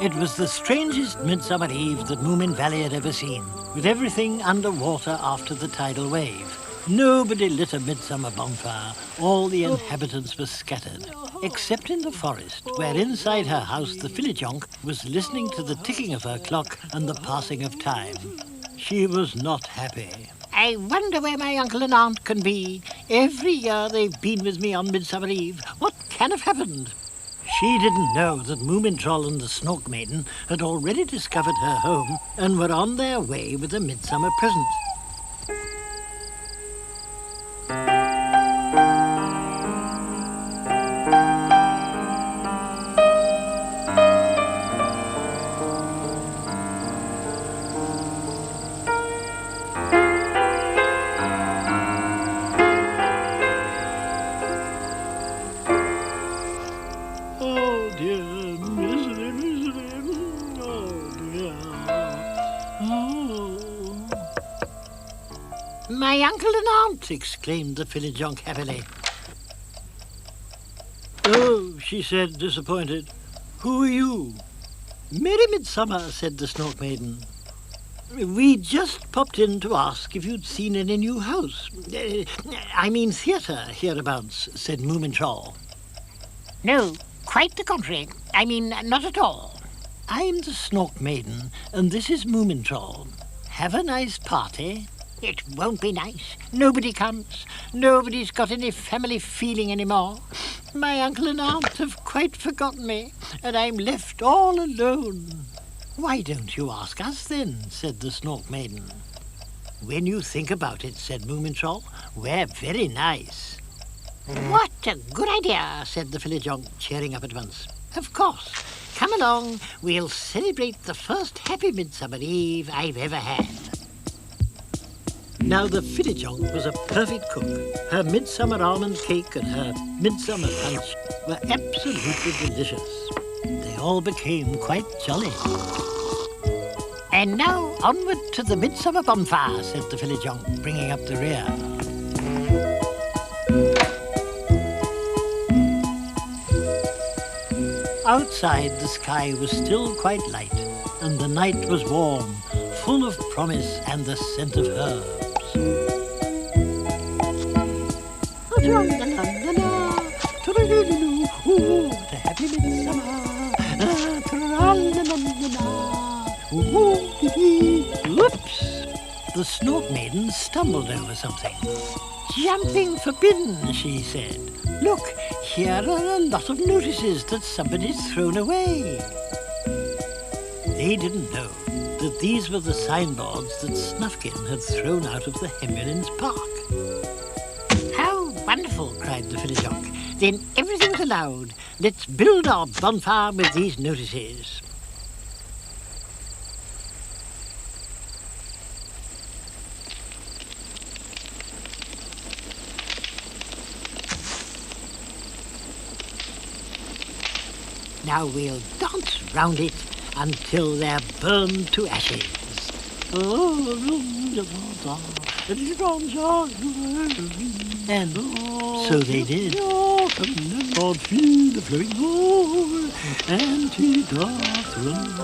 It was the strangest Midsummer Eve that Moomin Valley had ever seen, with everything under water after the tidal wave. Nobody lit a midsummer bonfire. All the inhabitants were scattered, except in the forest, where inside her house the Fillyjonk was listening to the ticking of her clock and the passing of time. She was not happy. I wonder where my uncle and aunt can be. Every year they've been with me on Midsummer Eve. What can have happened? She didn't know that Moomin and the Snork Maiden had already discovered her home and were on their way with a midsummer present. My uncle and aunt, exclaimed the Fillyjonk happily. Oh, she said, disappointed. Who are you? Merry Midsummer, said the Snork Maiden. We just popped in to ask if you'd seen any new house. I mean theatre hereabouts, said Moomin. No, quite the contrary. I mean, not at all. I'm the Snork Maiden, and this is Moomin. Have a nice party. It won't be nice. Nobody comes. Nobody's got any family feeling anymore. My uncle and aunt have quite forgotten me, and I'm left all alone. Why don't you ask us then, said the Snork Maiden. When you think about it, said Moomin, we're very nice. What a good idea, said the Fillyjonk, cheering up at once. Of course. Come along. We'll celebrate the first happy Midsummer Eve I've ever had. Now, the Fillyjonk was a perfect cook. Her midsummer almond cake and her midsummer punch were absolutely delicious. They all became quite jolly. And now, onward to the midsummer bonfire, said the Fillyjonk, bringing up the rear. Outside, the sky was still quite light, and the night was warm, full of promise and the scent of herbs. What a happy midsummer! Whoops! The Snork Maiden stumbled over something. Jumping forbidden, she said. Look, here are a lot of notices that somebody's thrown away. They didn't know that these were the signboards that Snufkin had thrown out of the Hemulins Park. How wonderful, cried the Fillyjonk. Then everything's allowed. Let's build our bonfire with these notices. Now we'll dance round it until they're burned to ashes. And so they did. God feel the flowing roar, and he doth run.